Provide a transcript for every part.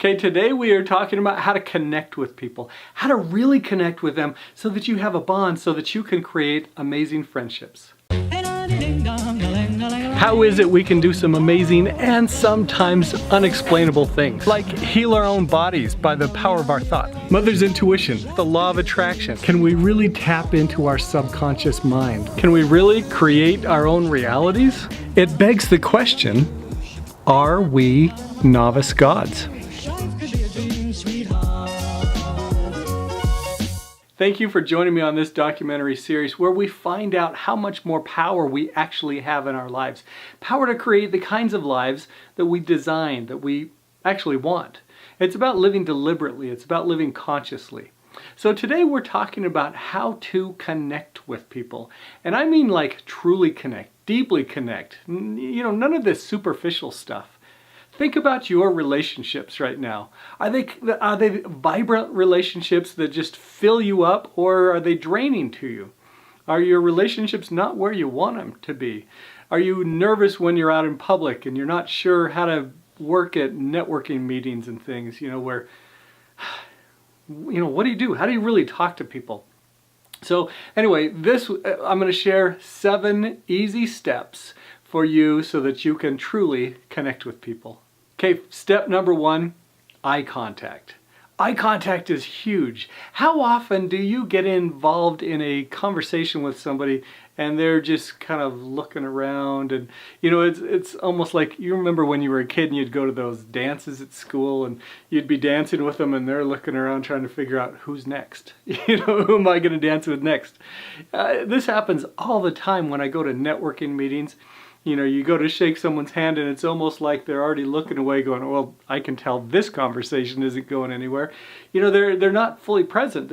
Okay, today we are talking about how to connect with people, how to really connect with them so that you have a bond, so that you can create amazing friendships. How is it we can do some amazing and sometimes unexplainable things, like heal our own bodies by the power of our thoughts? Mother's intuition, the law of attraction. Can we really tap into our subconscious mind? Can we really create our own realities? It begs the question, are we novice gods? Thank you for joining me on this documentary series where we find out how much more power we actually have in our lives. Power to create the kinds of lives that we design, that we actually want. It's about living deliberately. It's about living consciously. So today we're talking about how to connect with people. And I mean like truly connect, deeply connect. You know, none of this superficial stuff. Think about your relationships right now. Are they vibrant relationships that just fill you up, or are they draining to you? Are your relationships not where you want them to be? Are you nervous when you're out in public and you're not sure how to work at networking meetings and things, where, what do you do? How do you really talk to people? So anyway, I'm going to share 7 easy steps for you so that you can truly connect with people. Okay, step number 1, eye contact. Eye contact is huge. How often do you get involved in a conversation with somebody and they're just kind of looking around, and it's almost like, you remember when you were a kid and you'd go to those dances at school and you'd be dancing with them and they're looking around trying to figure out who's next. Who am I going to dance with next? This happens all the time when I go to networking meetings. You go to shake someone's hand and it's almost like they're already looking away going, well, I can tell this conversation isn't going anywhere. They're not fully present.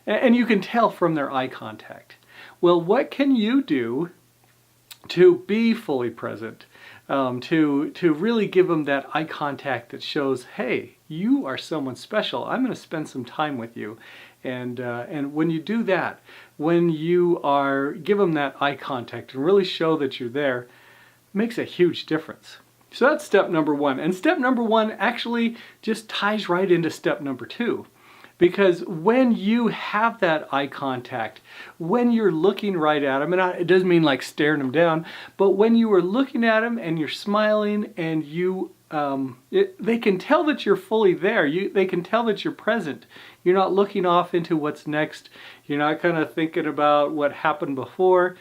And you can tell from their eye contact. Well, what can you do to be fully present? To really give them that eye contact that shows, hey, you are someone special. I'm going to spend some time with you. And when you do that, when you give them that eye contact and really show that you're there, it makes a huge difference. So that's step number 1. And step number 1 actually just ties right into step number 2. Because when you have that eye contact, when you're looking right at them, and it doesn't mean like staring them down, but when you are looking at them and you're smiling and they can tell that you're fully there. They can tell that you're present. You're not looking off into what's next. You're not kind of thinking about what happened before.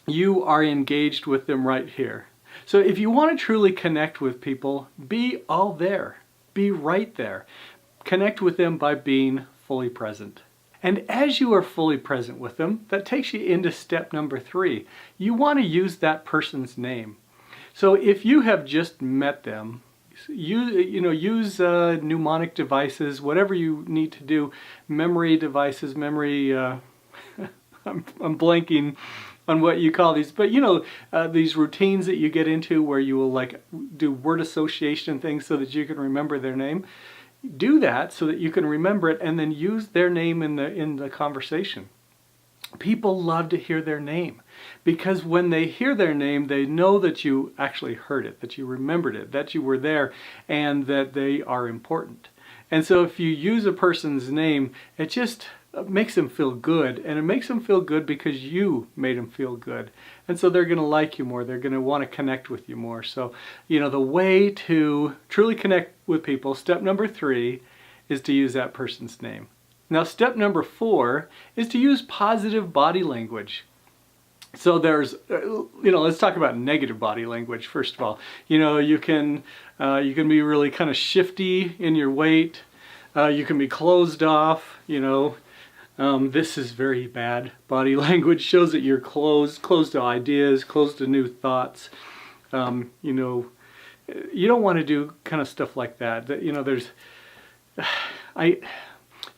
You are engaged with them right here. So if you want to truly connect with people, be all there. Be right there. Connect with them by being fully present. And as you are fully present with them, that takes you into step number 3. You want to use that person's name. So if you have just met them, use mnemonic devices, whatever you need to do, memory devices, I'm blanking on what you call these, but these routines that you get into where you will like do word association and things so that you can remember their name. Do that so that you can remember it and then use their name in the conversation. People love to hear their name because when they hear their name, they know that you actually heard it, that you remembered it, that you were there, and that they are important. And so if you use a person's name, it just makes them feel good, and it makes them feel good because you made them feel good. And so they're going to like you more. They're going to want to connect with you more. So, the way to truly connect with people, step number 3, is to use that person's name. Now, step number 4 is to use positive body language. So there's, let's talk about negative body language first of all. You can be really kind of shifty in your weight. You can be closed off. This is very bad body language. Shows that you're closed to ideas, closed to new thoughts. You don't want to do kind of stuff like that.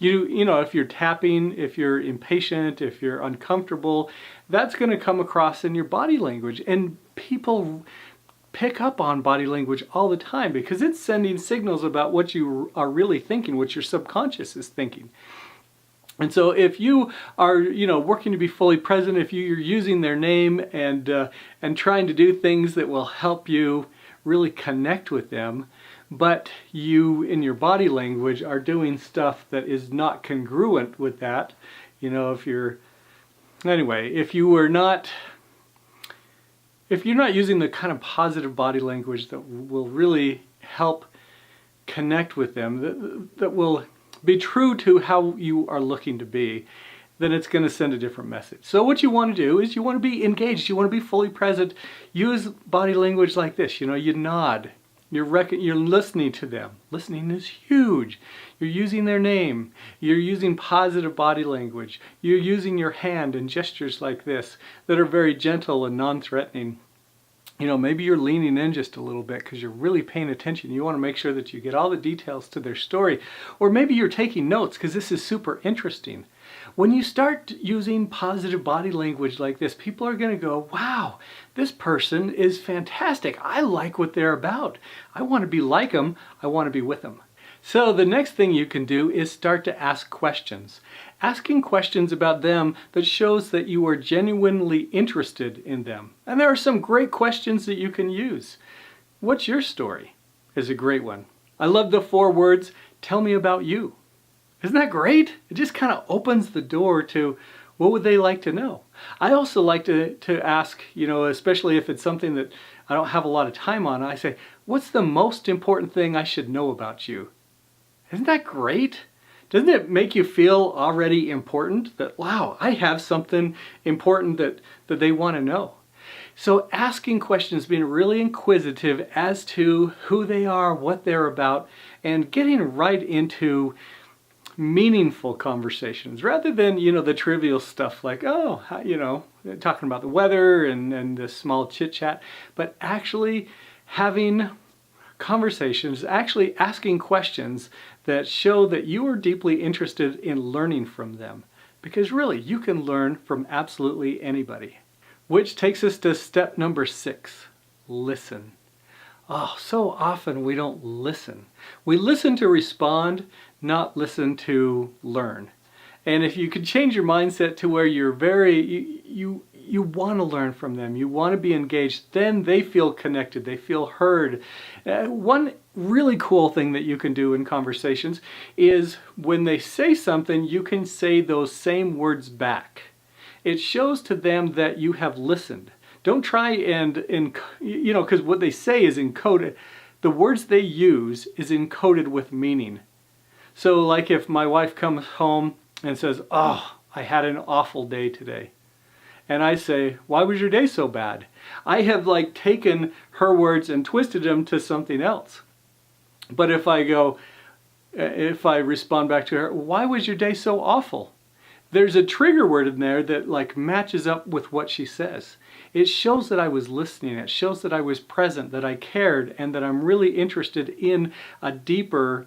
If you're tapping, if you're impatient, if you're uncomfortable, that's going to come across in your body language. And people pick up on body language all the time because it's sending signals about what you are really thinking, what your subconscious is thinking. And so if you are, working to be fully present, if you're using their name and trying to do things that will help you really connect with them, but you in your body language are doing stuff that is not congruent with that. You know, if you're not using the kind of positive body language that will really help connect with them, that will be true to how you are looking to be, then it's going to send a different message. So what you want to do is you want to be engaged, you want to be fully present. Use body language like this. You know, you nod, you're listening to them. Listening is huge. You're using their name, you're using positive body language, you're using your hand and gestures like this that are very gentle and non-threatening. You know, maybe you're leaning in just a little bit because you're really paying attention. You want to make sure that you get all the details to their story. Or maybe you're taking notes because this is super interesting. When you start using positive body language like this, people are going to go, wow, this person is fantastic. I like what they're about. I want to be like them. I want to be with them. So the next thing you can do is start to ask questions. Asking questions about them that shows that you are genuinely interested in them. And there are some great questions that you can use. What's your story? Is a great one. I love the 4 words, tell me about you. Isn't that great? It just kind of opens the door to what would they like to know. I also like to ask, you know, especially if it's something that I don't have a lot of time on, I say, what's the most important thing I should know about you? Isn't that great? Doesn't it make you feel already important? That, wow, I have something important that they want to know. So asking questions, being really inquisitive as to who they are, what they're about, and getting right into meaningful conversations rather than, you know, the trivial stuff like, oh, you know, talking about the weather and the small chit chat, but actually having conversations, actually asking questions that show that you are deeply interested in learning from them. Because really, you can learn from absolutely anybody. Which takes us to step number 6, listen. Oh, so often we don't listen. We listen to respond, not listen to learn. And if you could change your mindset to where you're you want to learn from them, you want to be engaged, then they feel connected, they feel heard. One really cool thing that you can do in conversations is when they say something, you can say those same words back. It shows to them that you have listened. Don't try and you know, because what they say is encoded. The words they use is encoded with meaning. So like if my wife comes home and says, oh, I had an awful day today. And I say, why was your day so bad? I have like taken her words and twisted them to something else. But if I respond back to her, why was your day so awful? There's a trigger word in there that like matches up with what she says. It shows that I was listening. It shows that I was present, that I cared, and that I'm really interested in a deeper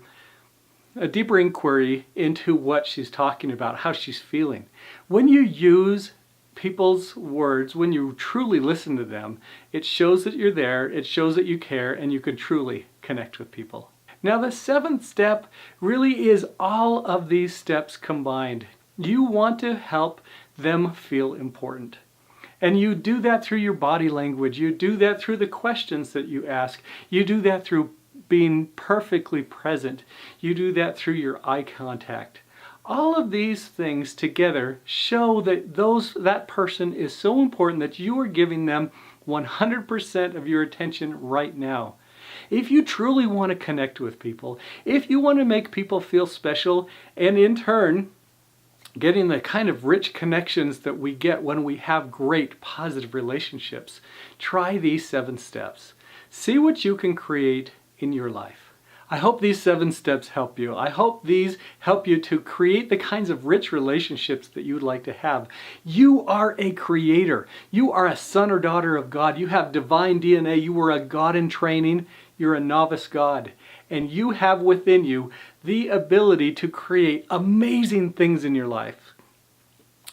inquiry into what she's talking about, how she's feeling. When you use people's words, when you truly listen to them, it shows that you're there, it shows that you care, and you can truly connect with people. Now the 7th step really is all of these steps combined. You want to help them feel important. And you do that through your body language, you do that through the questions that you ask, you do that through being perfectly present, you do that through your eye contact. All of these things together show that that person is so important that you are giving them 100% of your attention right now. If you truly want to connect with people, if you want to make people feel special, and in turn, getting the kind of rich connections that we get when we have great positive relationships, try these 7 steps. See what you can create in your life. I hope these 7 steps help you. I hope these help you to create the kinds of rich relationships that you would like to have. You are a creator. You are a son or daughter of God. You have divine DNA. You were a God in training. You're a novice God. And you have within you the ability to create amazing things in your life.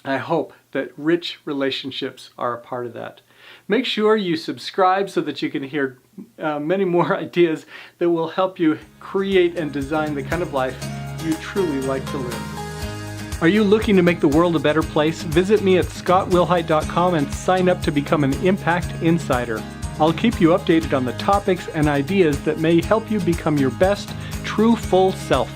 I hope that rich relationships are a part of that. Make sure you subscribe so that you can hear many more ideas that will help you create and design the kind of life you truly like to live. Are you looking to make the world a better place? Visit me at scottwilhite.com and sign up to become an Impact Insider. I'll keep you updated on the topics and ideas that may help you become your best, true, full self.